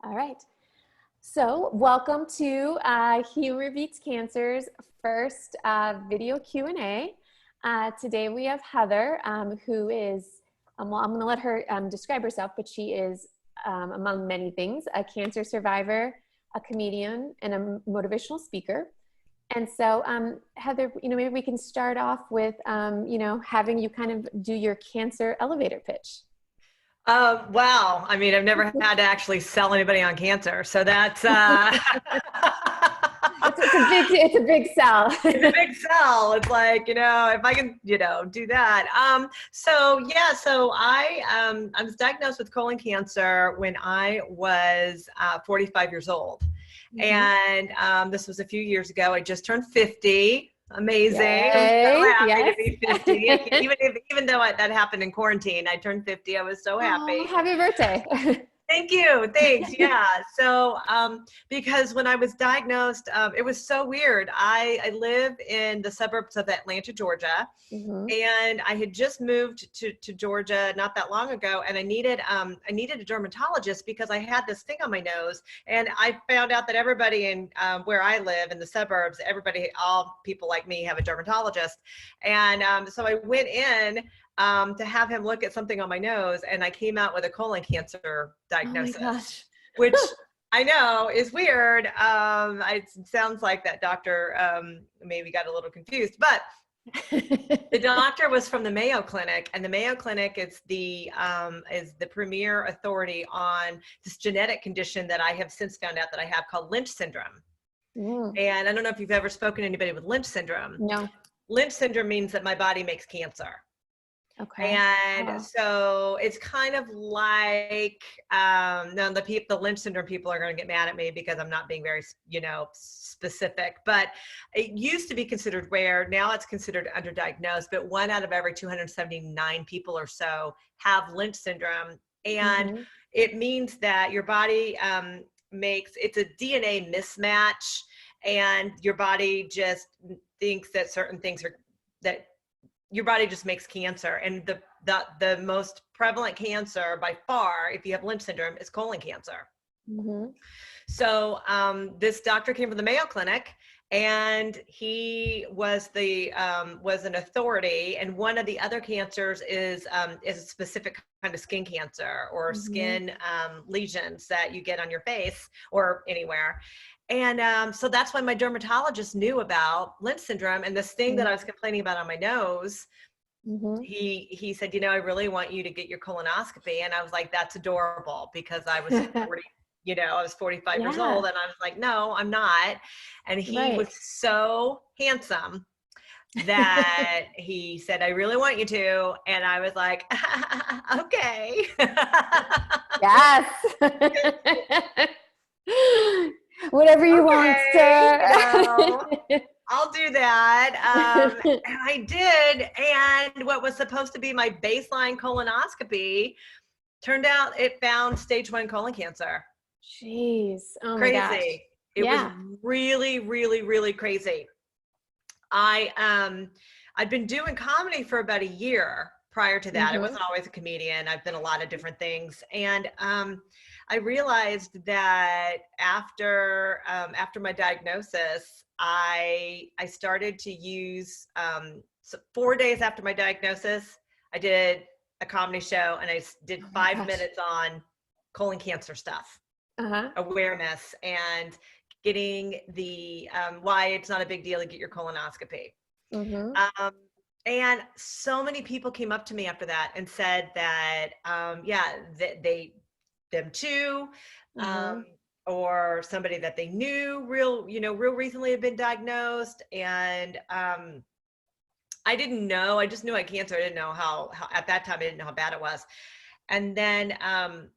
All right. So welcome to Humor Beats Cancer's first video Q&A. Today we have Heather, who is, well, I'm going to let her describe herself, but she is, among many things, a cancer survivor, a comedian, and a motivational speaker. And so, Heather, maybe we can start off with, having you kind of do your cancer elevator pitch. Wow. I mean, I've never had to actually sell anybody on cancer. So that's, It's a big sell. it's a big sell. It's like, if I can, do that. So I was diagnosed with colon cancer when I was 45 years old. Mm-hmm. And this was a few years ago. I just turned 50. Amazing. Yay. I'm so happy Yes. to be 50. Even though that happened in quarantine, I turned 50. I was so happy. Oh, happy birthday. Thank you. Thanks. Yeah. So, because when I was diagnosed, it was so weird. I live in the suburbs of Atlanta, Georgia, and I had just moved to Georgia not that long ago, and I needed a dermatologist because I had this thing on my nose, and I found out that everybody in where I live in the suburbs, all people like me have a dermatologist, and so I went in to have him look at something on my nose, and I came out with a colon cancer diagnosis, oh my gosh. which I know is weird. It sounds like that doctor maybe got a little confused, but the doctor was from the Mayo Clinic, and the Mayo Clinic is the premier authority on this genetic condition that I have since found out that I have called Lynch syndrome. And I don't know if you've ever spoken to anybody with Lynch syndrome. No. Lynch syndrome means that my body makes cancer. Okay. And so it's kind of like, now the Lynch syndrome people are going to get mad at me because I'm not being very, specific, but it used to be considered rare. Now it's considered underdiagnosed, but 1 out of every 279 people or so have Lynch syndrome. And it means that your body it's a DNA mismatch, and your body just thinks that certain things that your body just makes cancer. And the most prevalent cancer by far, if you have Lynch syndrome, is colon cancer. So this doctor came from the Mayo Clinic, and he was an authority. And one of the other cancers is a specific kind of skin cancer or skin lesions that you get on your face or anywhere. And so that's when my dermatologist knew about Lynch syndrome, and this thing that I was complaining about on my nose. He said, I really want you to get your colonoscopy. And I was like, that's adorable, because I was 40, I was 45 years old, and I was like, no, I'm not. And he was so handsome that he said, I really want you to. And I was like, okay. Yes. Whatever you want, sir. I'll do that. And I did. And what was supposed to be my baseline colonoscopy turned out it found stage 1 colon cancer. Jeez. Oh crazy. My gosh. It was really, really, really crazy. I'd been doing comedy for about a year prior to that. I wasn't always a comedian. I've been a lot of different things. And I realized that after my diagnosis, I started to use, 4 days after my diagnosis, I did a comedy show, and I did 5 minutes on colon cancer stuff, awareness, and getting the, why it's not a big deal to get your colonoscopy. And so many people came up to me after that and said that, them too, or somebody that they knew real recently had been diagnosed. And I didn't know. I just knew I had cancer. I didn't know how at that time, I didn't know how bad it was. And then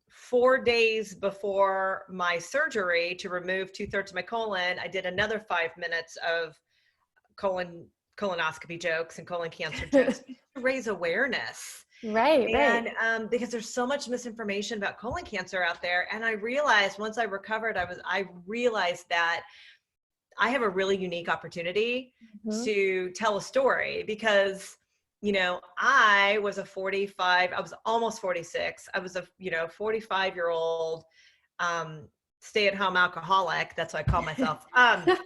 4 days before my surgery to remove 2/3 of my colon, I did another 5 minutes of colonoscopy jokes and colon cancer jokes to raise awareness. Right. And because there's so much misinformation about colon cancer out there. And I realized once I recovered, I realized that I have a really unique opportunity to tell a story, because, I was almost 46. I was a, 45-year-old stay-at-home alcoholic. That's what I call myself. And,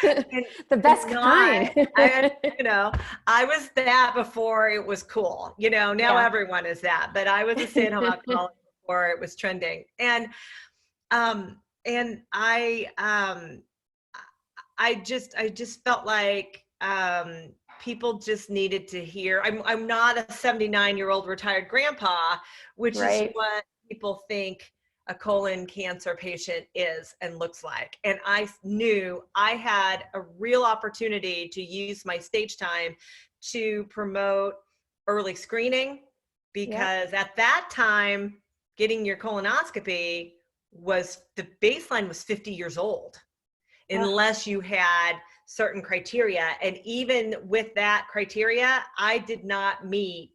The best kind. I was that before it was cool. Now Yeah. everyone is that, but I was a stay-at-home alcoholic before it was trending. And I just felt like people just needed to hear. I'm not a 79-year-old retired grandpa, which is Right. what people think a colon cancer patient is and looks like. And I knew I had a real opportunity to use my stage time to promote early screening, Yep. because at that time, getting your colonoscopy the baseline was 50 years old, unless you had certain criteria. And even with that criteria, I did not meet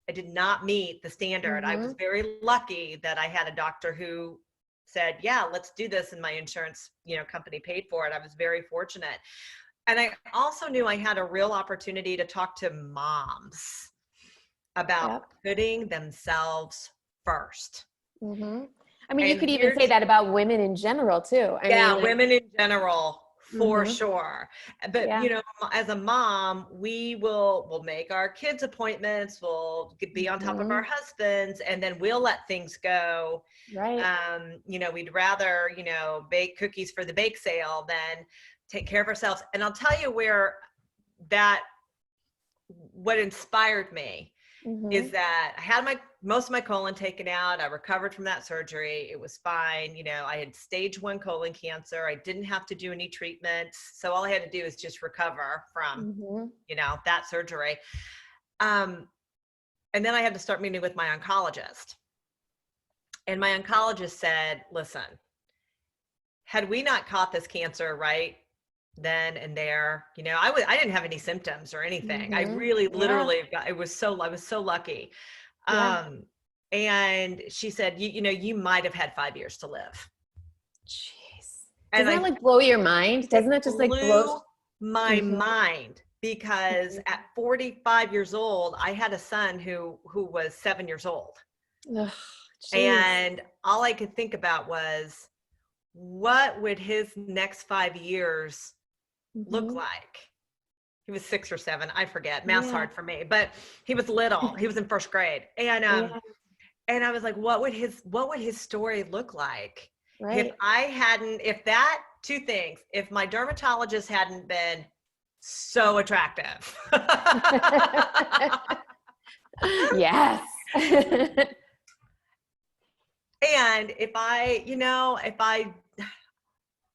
the standard. I was very lucky that I had a doctor who said, yeah, let's do this. And my insurance, company paid for it. I was very fortunate. And I also knew I had a real opportunity to talk to moms about Yep. putting themselves first. I mean, you And could even say that about women in general too. I mean, like, women in general, for sure. But yeah. as a mom, we'll make our kids appointments, we'll be on top of our husbands, and then we'll let things go. Right. We'd rather, bake cookies for the bake sale than take care of ourselves. And I'll tell you what inspired me is that I had most of my colon taken out. I recovered from that surgery. It was fine. I had stage 1 colon cancer. I didn't have to do any treatments. So all I had to do is just recover from, that surgery. And then I had to start meeting with my oncologist. And my oncologist said, listen, had we not caught this cancer right then and there, I didn't have any symptoms or anything. I really literally I was so lucky. And she said, you might have had 5 years to live. Jeez. And Doesn't that like blow your mind? Doesn't that just like blew blow my mind, because at 45 years old, I had a son who was 7 years old. Ugh, and all I could think about was, what would his next 5 years look like? He was 6 or 7, I forget. Math's hard for me, but he was little. He was in 1st grade. And I was like, what would his story look like? Right. Two things, if my dermatologist hadn't been so attractive. Yes. And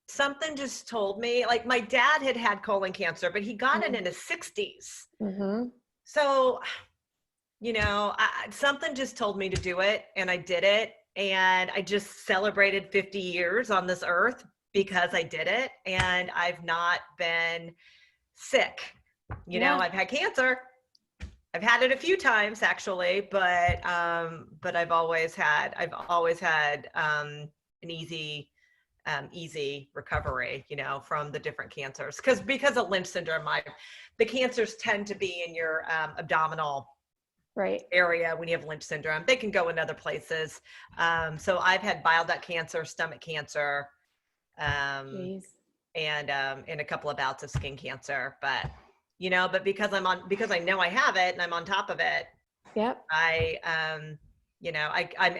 something just told me, like, my dad had colon cancer, but he got it in his 60s. So, something just told me to do it, and I did it. And I just celebrated 50 years on this earth because I did it. And I've not been sick. I've had cancer. I've had it a few times actually, but I've always had an easy recovery, from the different cancers. Because of Lynch syndrome, the cancers tend to be in your abdominal area when you have Lynch syndrome. They can go in other places. So I've had bile duct cancer, stomach cancer, and a couple of bouts of skin cancer. But because I know I have it and I'm on top of it. Yep. I'm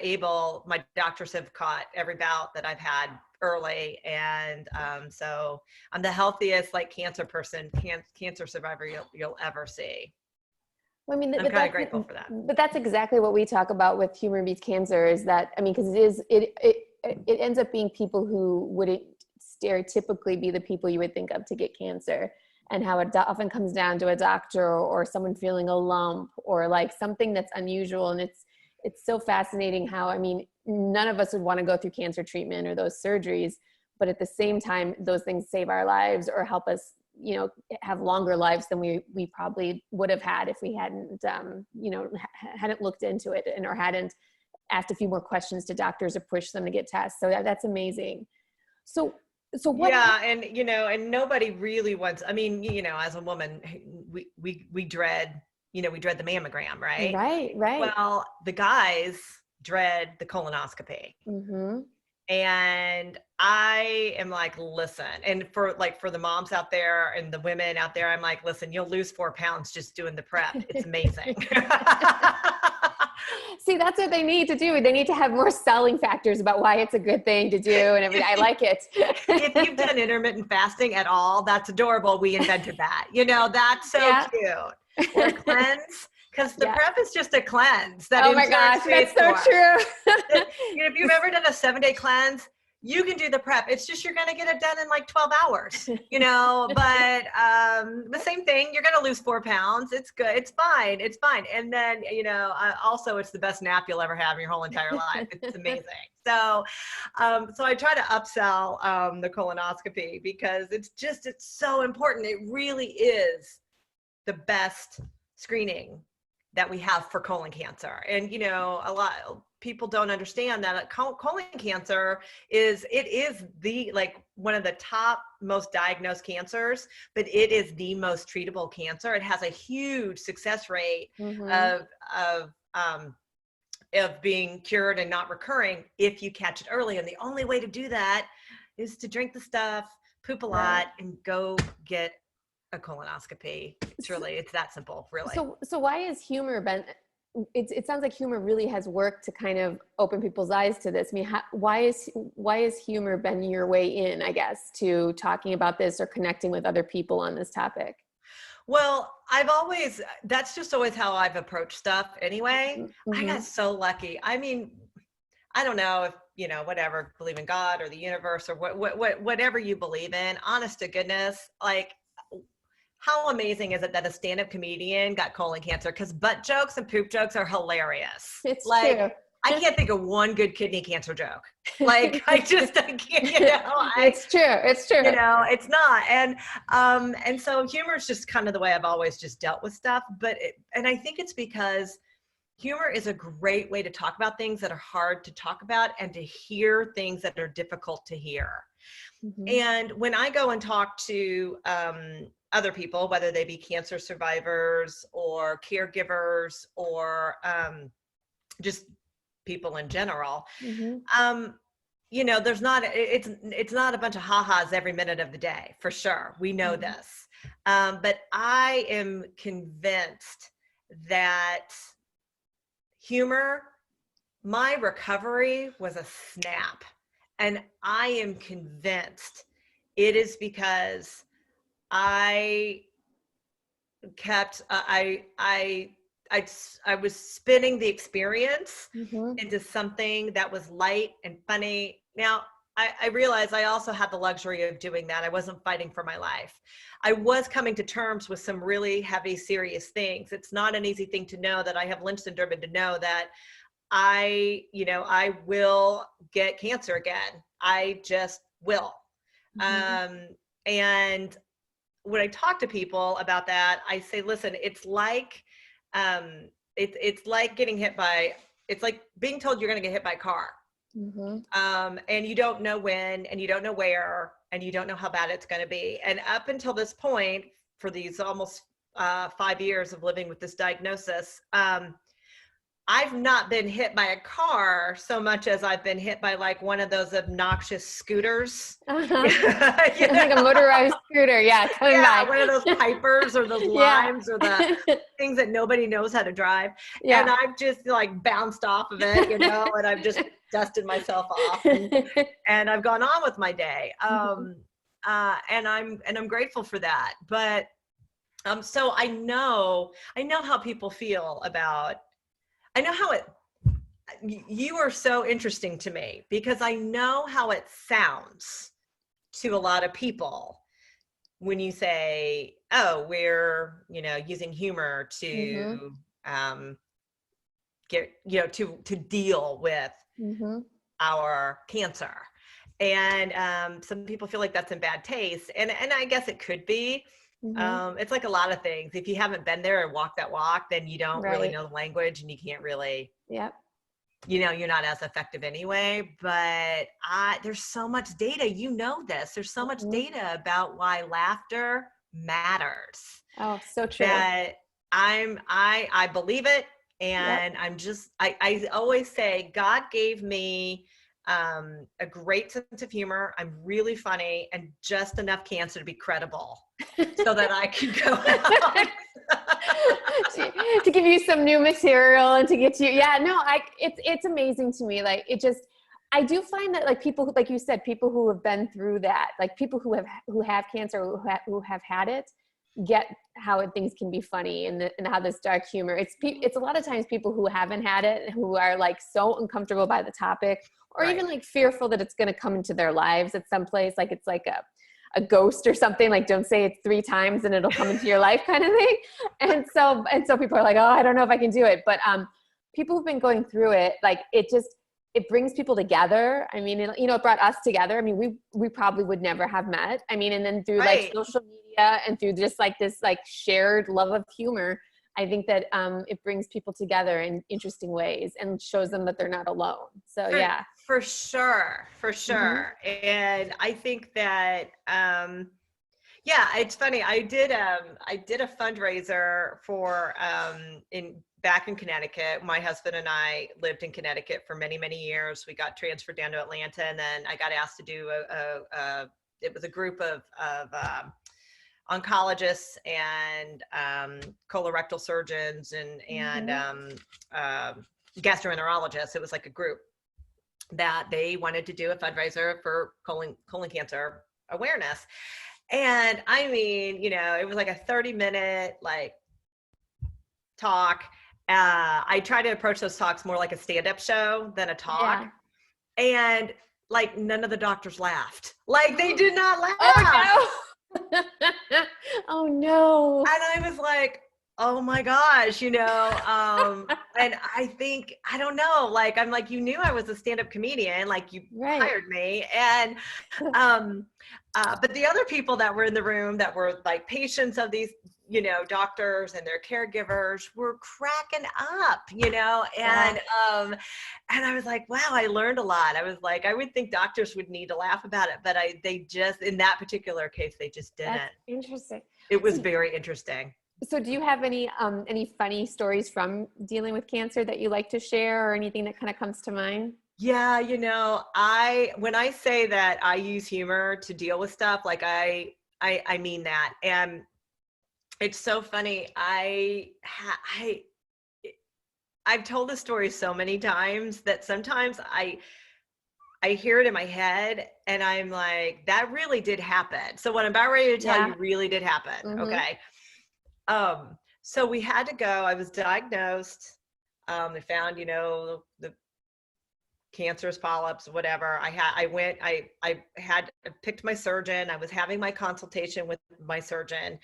able, my doctors have caught every bout that I've had early. And so I'm the healthiest cancer survivor you'll ever see. Well, I mean, I'm kind of grateful for that. But that's exactly what we talk about with Humor Beats Cancer, is that, I mean, because it ends up being people who wouldn't stereotypically be the people you would think of to get cancer, and how it often comes down to a doctor or someone feeling a lump or like something that's unusual. And it's so fascinating how, I mean, none of us would want to go through cancer treatment or those surgeries, but at the same time, those things save our lives or help us, have longer lives than we probably would have had if we hadn't, hadn't looked into it or hadn't asked a few more questions to doctors or pushed them to get tests. So that's amazing. So what? Yeah. And, and nobody really wants, I mean, as a woman, we dread the mammogram, right? Right. Well, the guys dread the colonoscopy. Mm-hmm. And I am like, listen, and for the moms out there and the women out there, I'm like, listen, you'll lose 4 pounds just doing the prep. It's amazing. See, that's what they need to do. They need to have more selling factors about why it's a good thing to do and everything. I like it. If you've done intermittent fasting at all, that's adorable. We invented that. That's so Yeah. cute. Or cleanse, because the Yeah. prep is just a cleanse. That Oh my gosh, that's so true. If you've ever done a 7-day cleanse, you can do the prep. It's just you're going to get it done in like 12 hours, but the same thing, you're going to lose 4 pounds. It's good. It's fine. It's fine. And then, also it's the best nap you'll ever have in your whole entire life. It's amazing. So I try to upsell the colonoscopy because it's so important. It really is the best screening that we have for colon cancer. And, a lot of people don't understand that colon cancer is the, one of the top most diagnosed cancers, but it is the most treatable cancer. It has a huge success rate of being cured and not recurring if you catch it early. And the only way to do that is to drink the stuff, poop a lot, and go get a colonoscopy. It's that simple, really. So why has humor been, it sounds like humor really has worked to kind of open people's eyes to this. I mean, why has humor been your way in, I guess, to talking about this or connecting with other people on this topic? Well, that's just always how I've approached stuff anyway. Mm-hmm. I got so lucky. I mean, I don't know if, whatever, believe in God or the universe or whatever you believe in, honest to goodness, how amazing is it that a stand-up comedian got colon cancer? Because butt jokes and poop jokes are hilarious. It's true. I can't think of one good kidney cancer joke. I can't, It's true. It's true. It's not. And so humor is just kind of the way I've always just dealt with stuff. And I think it's because humor is a great way to talk about things that are hard to talk about and to hear things that are difficult to hear. Mm-hmm. And when I go and talk to other people, whether they be cancer survivors or caregivers or just people in general, mm-hmm. There's not, it's not a bunch of ha-has every minute of the day, for sure. We know mm-hmm. this. But I am convinced that humor, my recovery was a snap. And I am convinced it is because I kept, I was spinning the experience mm-hmm. into something that was light and funny. Now, I realized I also had the luxury of doing that. I wasn't fighting for my life. I was coming to terms with some really heavy, serious things. It's not an easy thing to know that I have Lynch syndrome and to know that I will get cancer again. I just will. Mm-hmm. And when I talk to people about that, I say, listen, it's like, it's like it's like being told you're going to get hit by a car. Mm-hmm. And you don't know when, and you don't know where, and you don't know how bad it's going to be. And up until this point, for these almost 5 years of living with this diagnosis, I've not been hit by a car so much as I've been hit by one of those obnoxious scooters. Uh-huh. Like a motorized scooter. Yeah. One of those Pipers or those Limes or the things that nobody knows how to drive. Yeah. And I've just bounced off of it, and I've just dusted myself off and I've gone on with my day. And I'm grateful for that. But so I know how people feel about, I know how you are so interesting to me because I know how it sounds to a lot of people when you say, oh, we're, using humor to mm-hmm. To deal with mm-hmm. our cancer. And some people feel like that's in bad taste. And I guess it could be. Mm-hmm. It's like a lot of things. If you haven't been there and walked that walk, then you don't really know the language and you can't really, you're not as effective anyway. But there's so much data, this, there's so much mm-hmm. data about why laughter matters. Oh, so true. That I believe it. Yep. And I always say God gave me a great sense of humor. I'm really funny and just enough cancer to be credible so that I can go out. To give you some new material and to get you, yeah, no, it's amazing to me. Like, it just, I do find that, like, people, like you said, people who have been through that, like people who have cancer, who have had it, get how things can be funny, and how this dark humor, it's a lot of times people who haven't had it, who are like so uncomfortable by the topic, or Right. even like fearful that it's going to come into their lives at some place, like it's like a ghost or something, like don't say it 3 times and it'll come into your life kind of thing. And so people are like, oh, I don't know if I can do it. But people who've been going through it, like, it brings people together. I mean, it brought us together. I mean, we probably would never have met. I mean, and then through like Right. social media and through just like this like shared love of humor, I think that it brings people together in interesting ways and shows them that they're not alone. So For, yeah. for sure. For Mm-hmm. sure. And I think that, yeah, it's funny. I did a fundraiser for back in Connecticut. My husband and I lived in Connecticut for many, many years. We got transferred down to Atlanta, and then I got asked to do it was a group of oncologists and colorectal surgeons and Mm-hmm. gastroenterologists. It was like a group that they wanted to do a fundraiser for colon cancer awareness. And I mean, it was like a 30-minute like talk. I try to approach those talks more like a stand-up show than a talk. Yeah. And like none of the doctors laughed. Like they did not laugh. Oh no. Oh no. And I was like, oh my gosh, and I think, I don't know, like, I'm like, you knew I was a stand-up comedian, like you Right. hired me. And, but the other people that were in the room that were like patients of these, doctors and their caregivers were cracking up, Yeah. and I was like, wow, I learned a lot. I was like, I would think doctors would need to laugh about it, but they just, in that particular case, they just didn't. That's interesting. It was So, very interesting. so do you have any funny stories from dealing with cancer that you like to share, or anything that kind of comes to mind? Yeah, when I say that I use humor to deal with stuff, like I mean that. And it's so funny. I've told this story so many times that sometimes I hear it in my head and I'm like, that really did happen. So what I'm about ready to tell Yeah. you really did happen. Mm-hmm. Okay. So we had to go. I was diagnosed. They found, the cancerous polyps, whatever. I picked my surgeon. I was having my consultation with my surgeon,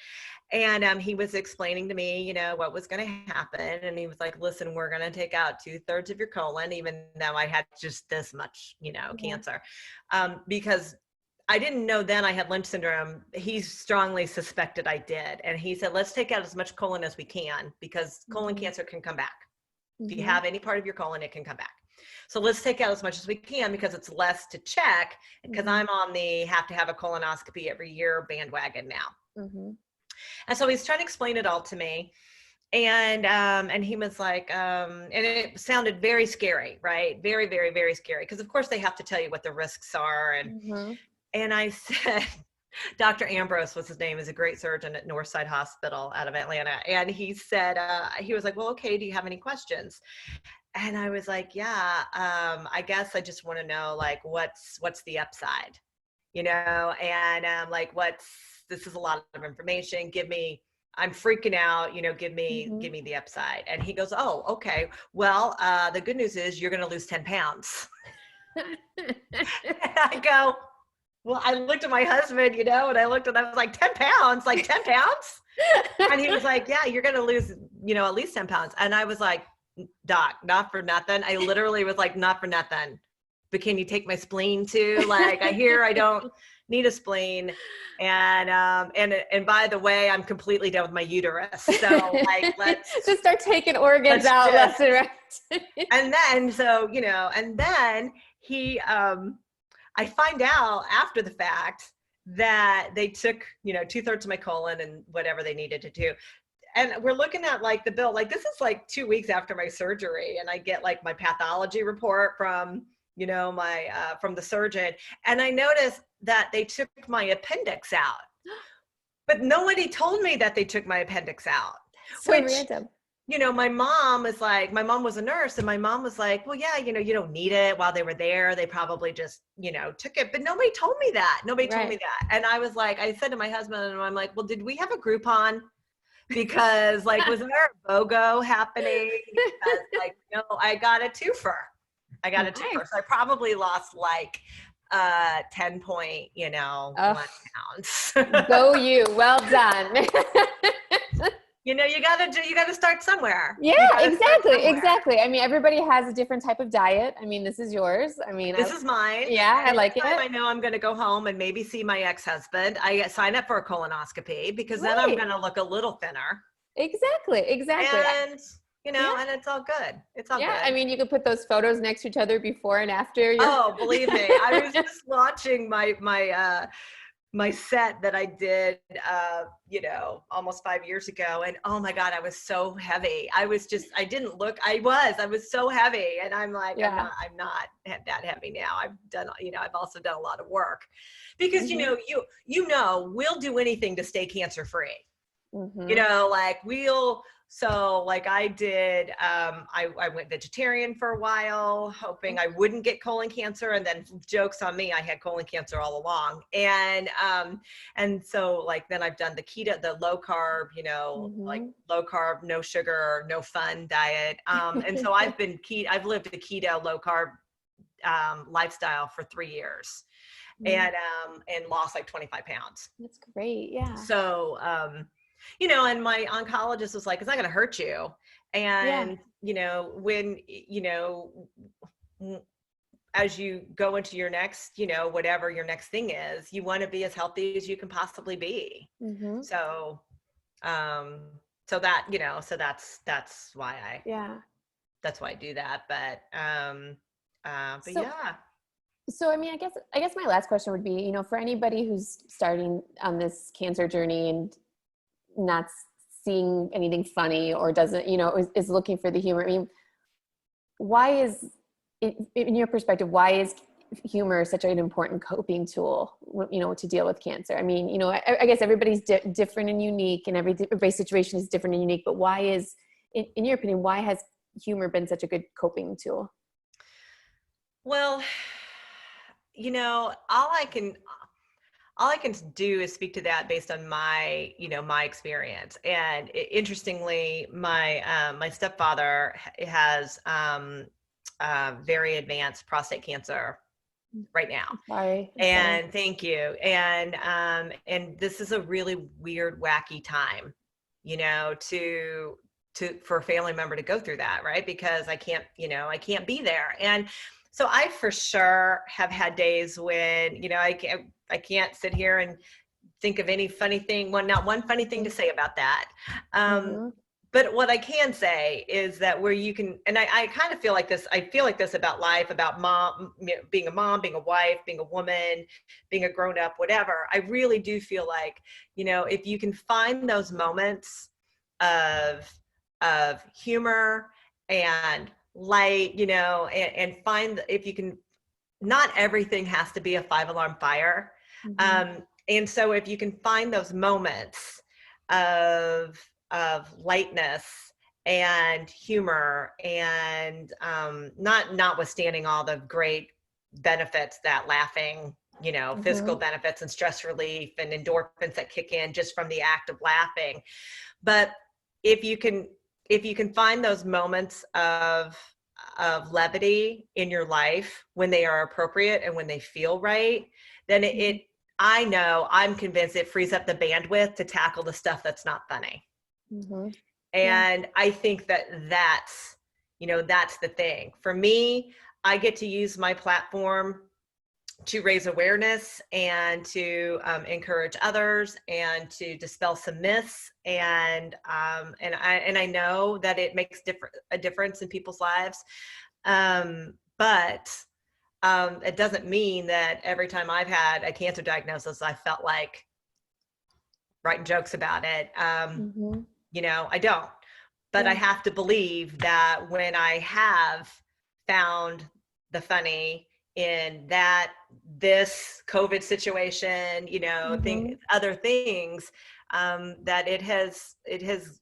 and he was explaining to me, what was going to happen. And he was like, listen, we're going to take out 2/3 of your colon, even though I had just this much, Yeah. cancer. Because I didn't know then I had Lynch syndrome. He strongly suspected I did. And he said, let's take out as much colon as we can, because colon Mm-hmm. cancer can come back. If you Mm-hmm. have any part of your colon, it can come back. So let's take out as much as we can, because it's less to check, because Mm-hmm. I'm on the have to have a colonoscopy every year bandwagon now. Mm-hmm. And so he's trying to explain it all to me. And he was like, and it sounded very scary, right? Very, very, very scary. Because of course they have to tell you what the risks are. Mm-hmm. And I said, Dr. Ambrose was his name, is a great surgeon at Northside Hospital out of Atlanta. And he said, he was like, well, okay, do you have any questions? And I was like, yeah, I guess I just want to know, like, what's the upside, and like, this is a lot of information. I'm freaking out, give me the upside. And he goes, oh, okay. Well, the good news is you're going to lose 10 pounds. And I go, well, I looked at my husband, and I was like, 10 pounds, like 10 pounds. And he was like, yeah, you're going to lose, at least 10 pounds. And I was like, doc, not for nothing. I literally was like, not for nothing, but can you take my spleen too? Like, I hear I don't need a spleen. And by the way, I'm completely done with my uterus. So like, let's just start taking organs out left and right. and then, and then he, I find out after the fact that they took, 2/3 of my colon and whatever they needed to do. and we're looking at like the bill, like this is like 2 weeks after my surgery, and I get like my pathology report from, my, from the surgeon. And I noticed that they took my appendix out, but nobody told me that they took my appendix out, So which, random. my mom was a nurse, and my mom was like, well, yeah, you don't need it. While they were there, they probably just, took it. But nobody told me that. Nobody told me that. And I was like, I said to my husband, and I'm like, well, did we have a Groupon? Because like, was there a BOGO happening? Because like, I got a twofer. So I probably lost like 10 point, 1 pounds. Go you. Well done. You gotta start somewhere. Yeah, exactly. I mean, everybody has a different type of diet. I mean, this is yours. I mean, this is mine. Yeah, and I like it. I know I'm going to go home and maybe see my ex-husband. I sign up for a colonoscopy because then I'm going to look a little thinner. Exactly. And, and it's all good. It's all good. I mean, you could put those photos next to each other before and after. Oh, believe me. I was just watching my set that I did, almost 5 years ago. And oh my God, I was so heavy. I was so heavy. And I'm like, I'm not that heavy now. I've done, I've also done a lot of work because, we'll do anything to stay cancer free. So like I did, I went vegetarian for a while, hoping I wouldn't get colon cancer, and then jokes on me, I had colon cancer all along. And so like, then I've done the keto, the low carb, like low carb, no sugar, no fun diet. And so I've lived a keto, low carb, lifestyle for 3 years, and lost like 25 pounds. That's great. Yeah. So, and my oncologist was like, it's not going to hurt you. And, when, as you go into your next, whatever your next thing is, you want to be as healthy as you can possibly be. So, so that, so that's why that's why I do that. But yeah. So, I mean, I guess my last question would be, for anybody who's starting on this cancer journey and not seeing anything funny or doesn't, is looking for the humor. I mean, why is, in your perspective, why is humor such an important coping tool, to deal with cancer? I mean, I guess everybody's different and unique, and everybody's situation is different and unique, but why is, in your opinion, why has humor been such a good coping tool? Well, all I can do is speak to that based on my, my experience. And interestingly, my stepfather has very advanced prostate cancer right now. Sorry. And thank you. And this is a really weird, wacky time, for a family member to go through that, right? Because I can't be there. And so I for sure have had days when, I can't sit here and think of any funny thing. Not one funny thing to say about that. But what I can say is that where you can, and I kind of feel like this, about life, about being a mom, being a wife, being a woman, being a grown up, whatever. I really do feel like, if you can find those moments of humor and light, and find, if you can, not everything has to be a 5-alarm fire. And so if you can find those moments of lightness and humor, and notwithstanding all the great benefits that laughing, physical benefits and stress relief and endorphins that kick in just from the act of laughing. But if you can find those moments of levity in your life when they are appropriate and when they feel right, then I'm convinced it frees up the bandwidth to tackle the stuff that's not funny. And I think that's the thing. For me, I get to use my platform to raise awareness and to encourage others and to dispel some myths. And I know that it makes a difference in people's lives. But it doesn't mean that every time I've had a cancer diagnosis, I felt like writing jokes about it. I don't. But Yeah. I have to believe that when I have found the funny in this COVID situation, other things, that it has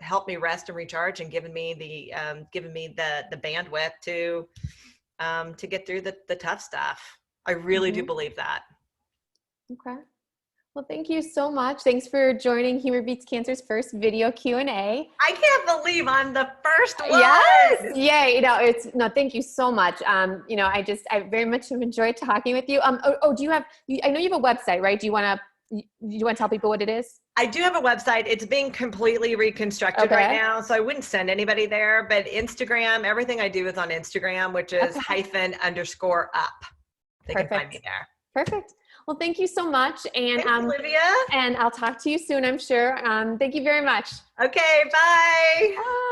helped me rest and recharge and given me the bandwidth to get through the tough stuff. I really do believe that. Okay. Well, thank you so much. Thanks for joining Humor Beats Cancer's first video Q&A. I can't believe I'm the first one. Yes, yay. Thank you so much. I very much have enjoyed talking with you. Do you have, I know you have a website, right? Do you want to tell people what it is? I do have a website. It's being completely reconstructed right now, so I wouldn't send anybody there. But Instagram, everything I do is on Instagram, which is _up. They can find me there. Perfect. Well, thank you so much. And thanks, Olivia. And I'll talk to you soon, I'm sure. Thank you very much. Okay, bye. Bye.